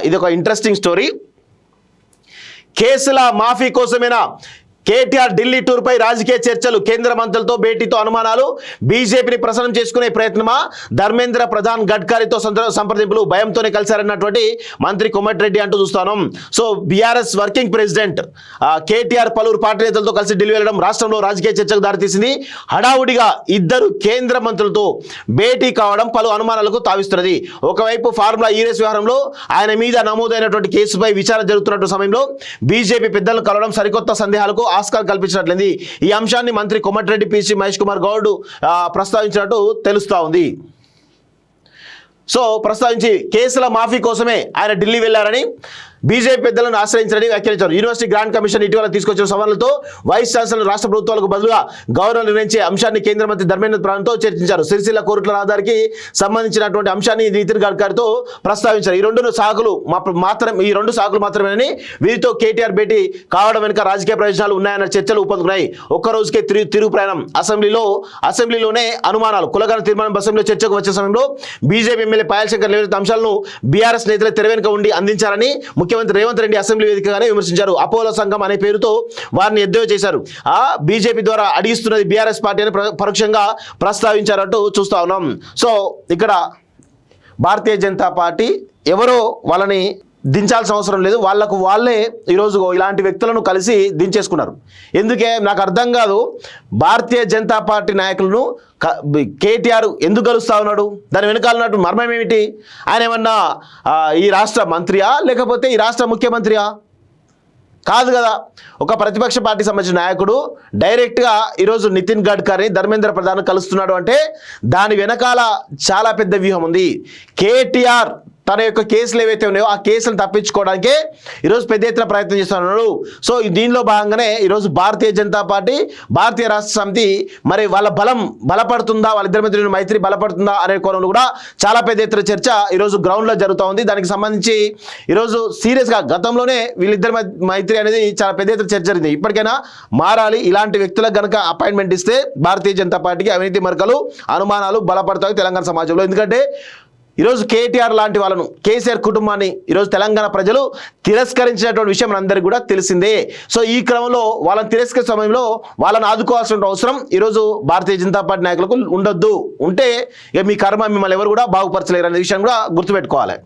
ఇది ఒక interesting story. కేసుల మాఫీ కోసమేనా కేటీఆర్ ఢిల్లీ టూర్పై రాజకీయ చర్చలు, కేంద్ర మంత్రులతో భేటీతో అనుమానాలు, బీజేపీని ప్రసన్నం చేసుకునే ప్రయత్నమా, ధర్మేంద్ర ప్రధాన్ గడ్కరీతో సంప్రదింపులు, భయంతోనే కలిశారన్నటువంటి మంత్రి కోమటిరెడ్డి అంటూ చూస్తాను. So BRS working president KTR పలువురు పార్టీ నేతలతో కలిసి ఢిల్లీ వెళ్లడం రాష్ట్రంలో రాజకీయ చర్చకు దారితీసింది. హడావుడిగా ఇద్దరు కేంద్ర మంత్రులతో భేటీ కావడం పలు అనుమానాలకు తావిస్తున్నది. ఒకవైపు ఫార్ములా ఈ రేస్ వ్యవహారంలో ఆయన మీద నమోదైనటువంటి కేసుపై విచారణ జరుగుతున్నటువంటి సమయంలో బీజేపీ పెద్దలను కలవడం సరికొత్త సందేహాలకు ఆస్కారం కల్పించినట్లయింది. ఈ అంశాన్ని మంత్రి కోమటిరెడ్డి, పిసి మహేష్ కుమార్ గౌడ్ ప్రస్తావించినట్టు తెలుస్తా ఉంది. సో ప్రస్తావించి కేసుల మాఫీ కోసమే ఆయన ఢిల్లీ వెళ్లారని, బీజేపీ పెద్దలను ఆశ్రయించారని వ్యాఖ్యానించారు. యూనివర్సిటీ గ్రాంట్ కమిషన్ ఇటీవల తీసుకొచ్చిన సవరణలతో వైస్ ఛాన్సలర్ రాష్ట్ర ప్రభుత్వాలకు బదులుగా గవర్నర్ నిర్ణయించే అంశాన్ని కేంద్ర మంత్రి ధర్మేంద్ర ప్రధాన్తో చర్చించారు. సిరిసిల్ల కోరుట్ల రహదారికి సంబంధించినటువంటి అంశాన్ని నితిన్ గడ్కరీతో ప్రస్తావించారు. ఈ రెండు సాకులు మాత్రమేనని, వీరితో కేటీఆర్ భేటీ కావడం వెనుక రాజకీయ ప్రయోజనాలు ఉన్నాయన్న చర్చలు ఊపందుకున్నాయి. ఒక్క రోజుకే తిరుగు ప్రయాణం, అసెంబ్లీలోనే అనుమానాలు, కులగన తీర్మానం అసెంబ్లీలో చర్చకు వచ్చే సమయంలో బీజేపీ ఎమ్మెల్యే పాయల్ శంకర్ లేవనెత్తిన అంశాలను బీఆర్ఎస్ నేతలే తెర వెనుక ఉండి అందించారని ముఖ్యమంత్రి రేవంత్ రెడ్డి అసెంబ్లీ వేదికగానే విమర్శించారు. అపోలో సంఘం అనే పేరుతో వారిని ఎద్దేవా చేశారు. బీజేపీ ద్వారా అడిగిస్తున్నది బీఆర్ఎస్ పార్టీ అని పరోక్షంగా ప్రస్తావించారంటూ చూస్తా ఉన్నాం. సో ఇక్కడ భారతీయ జనతా పార్టీ ఎవరో వాళ్ళని దించాల్సిన అవసరం లేదు, వాళ్ళకు వాళ్ళే ఈరోజు ఇలాంటి వ్యక్తులను కలిసి దించేసుకున్నారు. ఎందుకే నాకు అర్థం కాదు. భారతీయ జనతా పార్టీ నాయకులను కేటీఆర్ ఎందుకు కలుస్తా ఉన్నాడు? దాని వెనకాల ఉన్నట్టు మర్మం ఏమిటి? ఆయన ఏమన్నా ఈ రాష్ట్ర మంత్రియా లేకపోతే ఈ రాష్ట్ర ముఖ్యమంత్రియా? కాదు కదా. ఒక ప్రతిపక్ష పార్టీ సంబంధించిన నాయకుడు డైరెక్ట్గా ఈరోజు నితిన్ గడ్కరీ, ధర్మేంద్ర ప్రధాన్ కలుస్తున్నాడు అంటే దాని వెనకాల చాలా పెద్ద వ్యూహం ఉంది. కేటీఆర్ తన యొక్క కేసులు ఏవైతే ఉన్నాయో ఆ కేసులను తప్పించుకోవడానికే ఈరోజు పెద్ద ఎత్తున ప్రయత్నం చేస్తున్నాడు. సో దీనిలో భాగంగానే ఈరోజు భారతీయ జనతా పార్టీ, భారతీయ రాష్ట్ర సమితి మరి వాళ్ళ బలపడుతుందా, వాళ్ళిద్దరి మధ్య మైత్రి బలపడుతుందా అనే కోణంలో కూడా చాలా పెద్ద ఎత్తున చర్చ ఈరోజు గ్రౌండ్లో జరుగుతూ ఉంది. దానికి సంబంధించి ఈరోజు సీరియస్గా గతంలోనే వీళ్ళిద్దరి మైత్రి అనేది చాలా పెద్ద ఎత్తున చర్చ జరిగింది. ఇప్పటికైనా మారాలి. ఇలాంటి వ్యక్తులకు కనుక అపాయింట్మెంట్ ఇస్తే భారతీయ జనతా పార్టీకి అవినీతి మరకలు, అనుమానాలు బలపడతాయి తెలంగాణ సమాజంలో. ఎందుకంటే ఈరోజు కేటీఆర్ లాంటి వాళ్ళను, కేసీఆర్ కుటుంబాన్ని ఈరోజు తెలంగాణ ప్రజలు తిరస్కరించినటువంటి విషయం మనందరికీ కూడా తెలిసిందే. సో ఈ క్రమంలో వాళ్ళని తిరస్కరించే సమయంలో వాళ్ళని ఆదుకోవాల్సిన అవసరం ఈరోజు భారతీయ జనతా పార్టీ నాయకులకు ఉండొద్దు. ఉంటే ఇక మీ కర్మ, మిమ్మల్ని ఎవరు కూడా బాగుపరచలేరు అనే విషయం కూడా గుర్తుపెట్టుకోవాలి.